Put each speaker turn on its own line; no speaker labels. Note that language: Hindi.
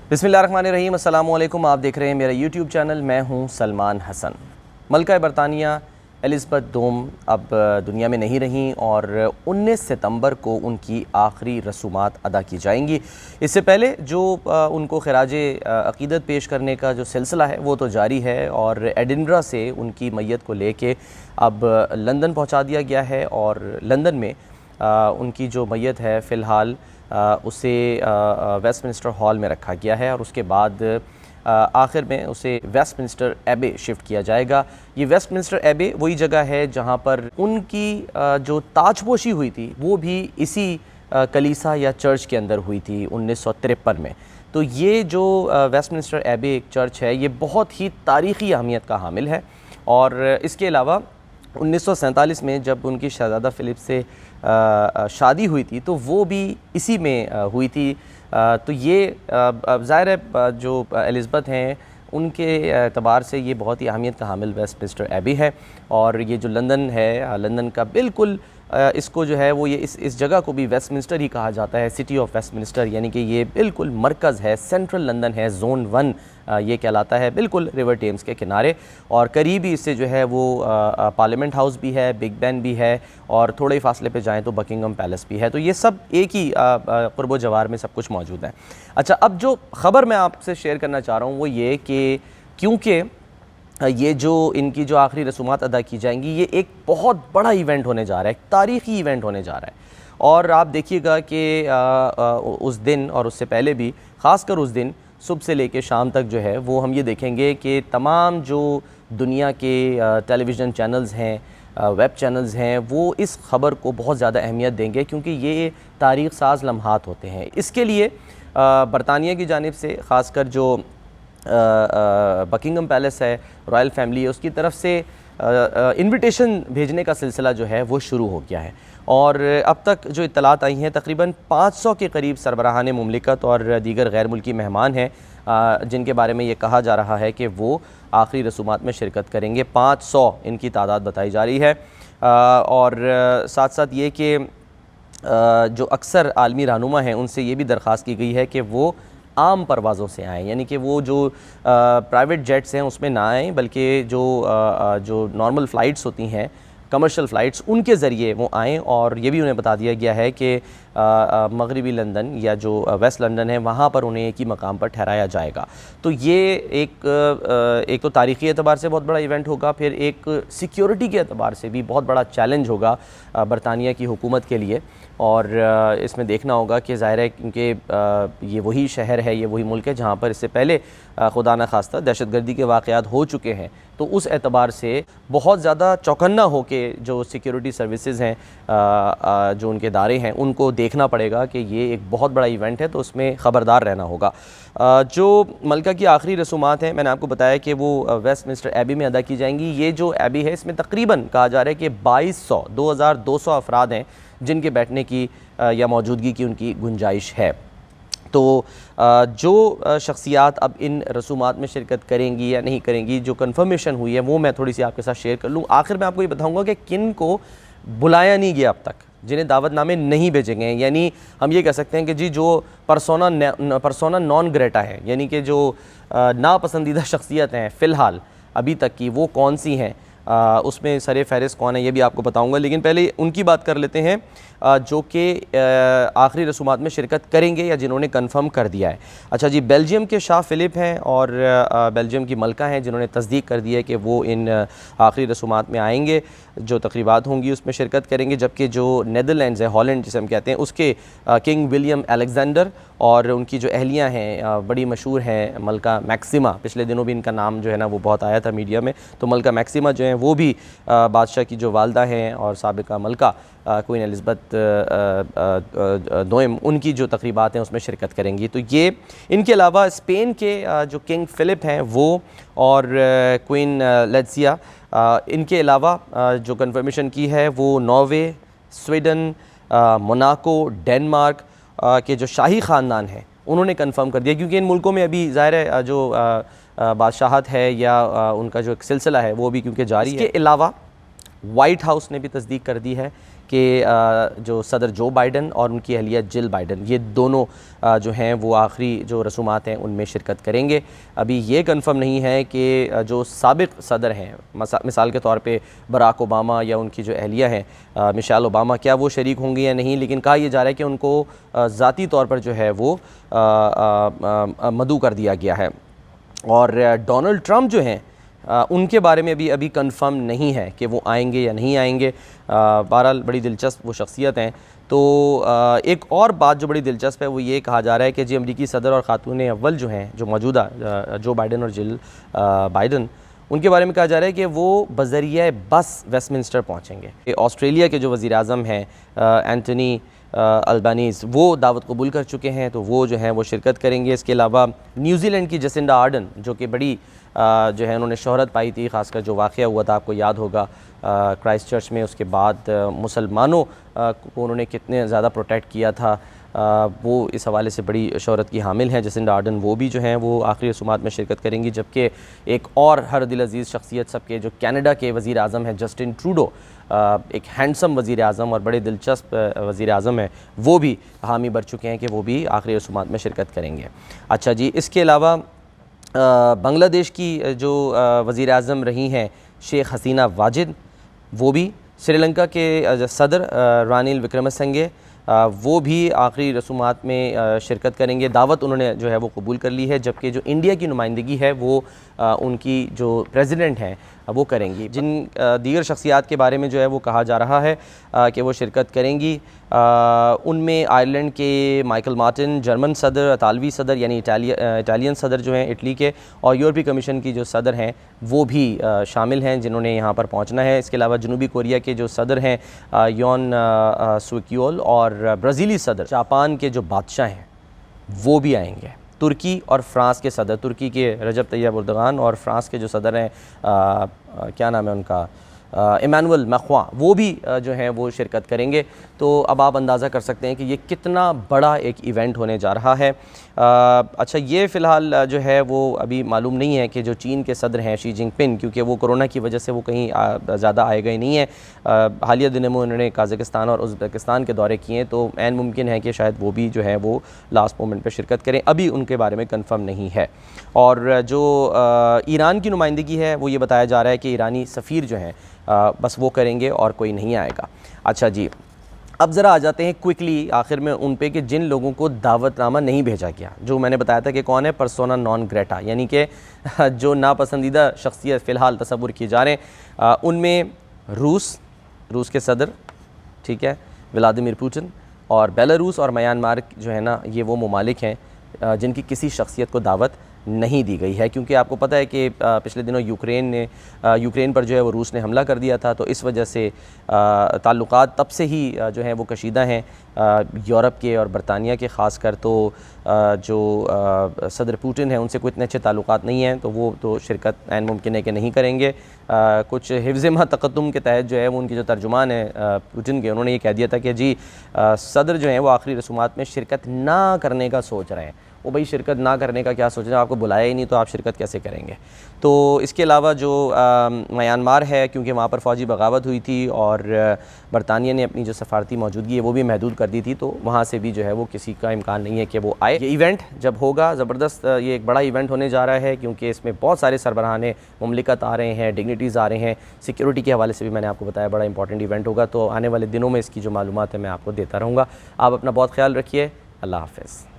बिस्मिल्लाहिर्रहमानिर्रहीम, अस्सलाम वालेकुम। आप देख रहे हैं मेरा यूट्यूब चैनल। मैं हूं सलमान हसन। मलका बरतानिया एलिज़ाबेथ दोम अब दुनिया में नहीं रहीं और 19 सितंबर को उनकी आखिरी रसूमात अदा की जाएंगी। इससे पहले जो उनको खिराज अक़ीदत पेश करने का जो सिलसिला है वो तो जारी है और एडिनबरा से उनकी मैयत को लेके अब लंदन पहुंचा दिया गया है और लंदन में उनकी जो मैयत है फ़िलहाल उसे वेस्टमिंस्टर हॉल में रखा गया है और उसके बाद आखिर में उसे वेस्टमिंस्टर एबे शिफ्ट किया जाएगा। ये वेस्टमिंस्टर एबे वही जगह है जहाँ पर उनकी जो ताजपोशी हुई थी वो भी इसी कलीसा या चर्च के अंदर हुई थी 1953 में। तो ये जो वेस्टमिंस्टर एबे एक चर्च है ये बहुत ही तारीख़ी अहमियत का हामिल है। और इसके अलावा 1947 में जब उनकी शहज़ादा फ़िलिप से शादी हुई थी तो वो भी इसी में हुई थी। तो ये ज़ाहिर है जो एलिज़ाबेथ हैं उनके एतबार से ये बहुत ही अहमियत का हामिल वेस्टमिंस्टर एबी है। और ये जो लंदन है, लंदन का बिल्कुल इसको जो है वो ये इस जगह को भी वेस्टमिंस्टर ही कहा जाता है, सिटी ऑफ वेस्टमिंस्टर, यानी कि ये बिल्कुल मरकज़ है, सेंट्रल लंदन है, ज़ोन 1 ये कहलाता है, बिल्कुल रिवर टेम्स के किनारे। और करीब ही इससे जो है वो पार्लियामेंट हाउस भी है, बिग बैन भी है और थोड़े ही फासले पे जाएँ तो बकिंगम पैलेस भी है। तो ये सब एक ही क़ुर्ब जवार में सब कुछ मौजूद है। अच्छा, अब जो ख़बर मैं आपसे शेयर करना चाह रहा हूँ वो ये कि क्योंकि ये जो इनकी जो आखिरी रसूमात अदा की जाएंगी ये एक बहुत बड़ा इवेंट होने जा रहा है, एक तारीख़ी इवेंट होने जा रहा है। और आप देखिएगा कि उस दिन और उससे पहले भी, ख़ासकर उस दिन सुबह से लेकर शाम तक जो है वो हम ये देखेंगे कि तमाम जो दुनिया के टेलीविज़न चैनल्स हैं, वेब चैनल्स हैं, वो इस ख़बर को बहुत ज़्यादा अहमियत देंगे क्योंकि ये तारीख़ साज़ लम्हात होते हैं। इसके लिए बरतानिया की जानिब से ख़ासकर जो बकिंगम पैलेस है, रॉयल फैमिली है, उसकी तरफ से इन्विटेशन भेजने का सिलसिला जो है वो शुरू हो गया है। और अब तक जो इत्तलात आई हैं तकरीबन 500 के करीब सरबराहान मुमलिकत और दीगर गैर मुल्की मेहमान हैं जिनके बारे में ये कहा जा रहा है कि वो आखिरी रसूमात में शिरकत करेंगे। 500 इनकी तादाद बताई जा रही है। और साथ साथ ये कि जो अक्सर आलमी रहनुमा हैं उनसे ये भी दरख्वास्त की गई है कि वो आम परवाज़ों से आएँ, यानी कि वो जो प्राइवेट जेट्स हैं उसमें ना आएँ बल्कि जो नॉर्मल फ़्लाइट्स होती हैं, कमर्शियल फ़्लाइट्स, उनके ज़रिए वो आएँ। और ये भी उन्हें बता दिया गया है कि मगरिबी लंदन या जो वेस्ट लंदन है वहाँ पर उन्हें एक ही मकाम पर ठहराया जाएगा। तो ये एक तो तारीख़ी एतबार से बहुत बड़ा इवेंट होगा, फिर एक सिक्योरिटी के एतबार से भी बहुत बड़ा चैलेंज होगा बरतानिया की हुकूमत के लिए। और इसमें देखना होगा कि ज़ाहिर है क्योंकि ये वही शहर है, ये वही मुल्क है जहाँ पर इससे पहले खुदा न खास्ता दहशतगर्दी के वाक़यात हो चुके हैं। तो उस एतबार से बहुत ज़्यादा चौकन्ना हो के जो सिक्योरिटी सर्विसेज हैं, जो उनके दारे हैं, उनको देखना पड़ेगा कि ये एक बहुत बड़ा इवेंट है तो उसमें ख़बरदार रहना होगा। जो मलका की आखिरी रसूमात हैं मैंने आपको बताया कि वो वेस्टमिंस्टर एबी में अदा की जाएंगी। ये जो एबी है इसमें तकरीबन कहा जा रहा है कि 2200 अफराद हैं जिनके बैठने की या मौजूदगी की उनकी गुंजाइश है। तो जो शख्सियात अब इन रसूमात में शिरकत करेंगी या नहीं करेंगी, जो कन्फर्मेशन हुई है वो मैं थोड़ी सी आपके साथ शेयर कर लूँ। आखिर में आपको ये बताऊँगा कि किन को बुलाया नहीं गया अब तक, जिन्हें दावतनामे नहीं भेजे गए हैं। यानी हम ये कह सकते हैं कि जी जो परसोना नॉन ग्रेटा है, यानी कि जो नापसंदीदा शख्सियत हैं फ़िलहाल अभी तक की, वो कौन सी हैं, उसमें सरे फहरिस्त कौन है ये भी आपको बताऊंगा। लेकिन पहले उनकी बात कर लेते हैं जो कि आखिरी रसूमात में शिरकत करेंगे या जिन्होंने कंफर्म कर दिया है। अच्छा जी, बेल्जियम के शाह फ़िलिप हैं और बेल्जियम की मलका हैं जिन्होंने तस्दीक कर दी है कि वो इन आखिरी रसूमात में आएंगे, जो तकरीबात होंगी उसमें शिरकत करेंगे। जबकि जो नेदरलैंड्स है, हॉलैंड जिसे हम कहते हैं, उसके किंग विलियम अलेक्जेंडर और उनकी जो अहलियाँ हैं बड़ी मशहूर हैं, मलका मैक्सिमा, पिछले दिनों भी इनका नाम जो है ना वो बहुत आया था मीडिया में। तो मलका मैक्सिमा जो हैं वो भी बादशाह की जो वालदा हैं और साबिका मलका क्वीन एलिज़ाबेथ दोम, उनकी जो तकरीबात हैं उसमें शिरकत करेंगी। तो ये इनके अलावा स्पेन के जो किंग फ़िलिप हैं वो और क्वीन लेट्सिया, इनके अलावा जो कंफर्मेशन की है वो नॉर्वे, स्वीडन, मोनाको, डेनमार्क के जो शाही ख़ानदान हैं उन्होंने कंफर्म कर दिया, क्योंकि इन मुल्कों में अभी ज़ाहिर है जो बादशाहत है या उनका जो एक सिलसिला है वो भी क्योंकि जारी है। इसके अलावा वाइट हाउस ने भी तस्दीक कर दी है कि जो सदर जो बाइडन और उनकी अहलिया जिल बाइडन, ये दोनों जो हैं वो आखिरी जो रसूमात हैं उनमें शिरकत करेंगे। अभी ये कंफर्म नहीं है कि जो साबिक़ सदर हैं, मिसाल के तौर पे बराक ओबामा या उनकी जो अहलिया हैं मिशेल ओबामा, क्या वो शरीक होंगी या नहीं, लेकिन कहा यह जा रहा है कि उनको ज़ाती तौर पर जो है वो मदऊ कर दिया गया है। और डोनाल्ड ट्रंप जो हैं उनके बारे में भी अभी कंफर्म नहीं है कि वो आएंगे या नहीं आएंगे। बहरहाल बड़ी दिलचस्प वो शख्सियत हैं। तो एक और बात जो बड़ी दिलचस्प है वो ये कहा जा रहा है कि जी अमरीकी सदर और ख़ातून अव्वल जो हैं, जो मौजूदा जो बाइडन और जिल बाइडन, उनके बारे में कहा जा रहा है कि वो बज़रिया बस वेस्टमिंस्टर पहुँचेंगे। ऑस्ट्रेलिया के जो वज़ीर आज़म हैं एंटनी अल्बानीज़, वो दावत कबूल कर चुके हैं, तो वो जो हैं वो शिरकत करेंगे। इसके अलावा न्यूजीलैंड की जसिंडा आर्डन, जो कि बड़ी जो है उन्होंने शोहरत पाई थी, ख़ासकर जो वाक़या हुआ था आपको याद होगा क्राइस्ट चर्च में, उसके बाद मुसलमानों को उन्होंने कितने ज़्यादा प्रोटेक्ट किया था, वो इस हवाले से बड़ी शोहरत की हामिल हैं जसिंडा आर्डन। वो भी जो हैं वो आखिरी रसूमात में शिरकत करेंगी। जबकि एक और हर दिल अजीज़ शख्सियत सबके जो कनाडा के वज़ीर आज़म हैं जस्टिन ट्रूडो, एक हैंडसम वज़ीर आज़म और बड़े दिलचस्प वज़ीर आज़म है, वो भी हामी भर चुके हैं कि वो भी आखिरी रसूमात में शिरकत करेंगे। अच्छा जी, इसके अलावा बांग्लादेश की जो वज़ीर आज़म रही हैं शेख हसीना वाजिद, वो भी श्रीलंका के सदर रानिल विक्रमसिंघे, वो भी आखिरी रसूमात में शिरकत करेंगे। दावत उन्होंने जो है वो कबूल कर ली है। जबकि जो इंडिया की नुमाइंदगी है वो उनकी जो प्रेसिडेंट हैं वो करेंगी। जिन दीगर शख्सियात के बारे में जो है वो कहा जा रहा है कि वो शिरकत करेंगी, उनमें आयरलैंड के माइकल मार्टिन, जर्मन सदर, इतालवी सदर यानी इटालियन सदर जो हैं इटली के, और यूरोपीय कमीशन की जो सदर हैं वो भी शामिल हैं जिन्होंने यहाँ पर पहुँचना है। इसके अलावा जनूबी कोरिया के जो सदर हैं योन सुक्योल, और ब्राज़ीली सदर, जापान के जो बादशाह हैं वो भी आएंगे। तुर्की और फ़्रांस के सदर, तुर्की के रजब तैयब एर्दोगान, और फ़्रांस के जो सदर हैं क्या नाम है उनका, इमानुएल मैक्रों, वो भी जो हैं वो शिरकत करेंगे। तो अब आप अंदाज़ा कर सकते हैं कि ये कितना बड़ा एक इवेंट होने जा रहा है। अच्छा, ये फ़िलहाल जो है वो अभी मालूम नहीं है कि जो चीन के सदर हैं शी जिनपिंग, क्योंकि वो कोरोना की वजह से वो कहीं ज़्यादा आए गए नहीं हैं। हालिया दिनों में उन्होंने काज़ाकिस्तान और उज़्बेकिस्तान के दौरे किए हैं, तो ऐन मुमकिन है कि शायद वो भी जो है वो लास्ट मोमेंट पर शिरकत करें। अभी उनके बारे में कन्फर्म नहीं है। और जो ईरान की नुमाइंदगी है वो ये बताया जा रहा है कि ईरानी सफ़ीर जो हैं बस वो करेंगे और कोई नहीं आएगा। अच्छा जी, अब ज़रा आ जाते हैं क्विकली आखिर में उन पे कि जिन लोगों को दावतनामा नहीं भेजा गया, जो मैंने बताया था कि कौन है, पर्सोना नॉन ग्रेटा, यानी कि जो नापसंदीदा शख्सियत फ़िलहाल तसव्वुर किए जा रहे हैं। उनमें रूस के सदर, ठीक है, व्लादिमीर पुतिन, और बेलारूस और म्यांमार जो है ना, ये वो ममालिक हैं जिनकी किसी शख्सियत को दावत नहीं दी गई है। क्योंकि आपको पता है कि पिछले दिनों यूक्रेन पर जो है वो रूस ने हमला कर दिया था, तो इस वजह से ताल्लुकात तब से ही जो है वो कशीदा हैं यूरोप के और बरतानिया के ख़ासकर। तो जो सदर पुतिन है उनसे कोई इतने अच्छे ताल्लुकात नहीं हैं, तो वो तो शिरकत ऐन मुमकिन है कि नहीं करेंगे। कुछ हिफ्ज़ तक़द्दुम के तहत जो है वो उनकी जो तर्जुमान है पुतिन के, उन्होंने ये कह दिया था कि जी सदर जो हैं वो आखिरी रसूमात में शिरकत ना करने का सोच रहे हैं। वो भाई शिरकत ना करने का क्या सोच रहे हैं, आपको बुलाया ही नहीं तो आप शिरकत कैसे करेंगे। तो इसके अलावा जो म्यांमार है, क्योंकि वहाँ पर फ़ौजी बगावत हुई थी और बरतानिया ने अपनी जो सफारती मौजूदगी है वो भी महदूद कर दी थी, तो वहाँ से भी जो है वो किसी का इम्कान नहीं है कि वो आए। ये इवेंट जब होगा ज़बरदस्त, ये एक बड़ा इवेंट होने जा रहा है, क्योंकि इसमें बहुत सारे सरबराहाने मुमलिकत आ रहे हैं, डिग्निटीज़ आ रहे हैं। सिक्योरिटी के हवाले से भी मैंने आपको बताया बड़ा इंपॉर्टेंट इवेंट होगा। तो आने वाले दिनों में इसकी जो मालूमात है मैं आपको देता रहूँगा। आप अपना बहुत ख्याल रखिए। अल्लाह हाफ़िज़।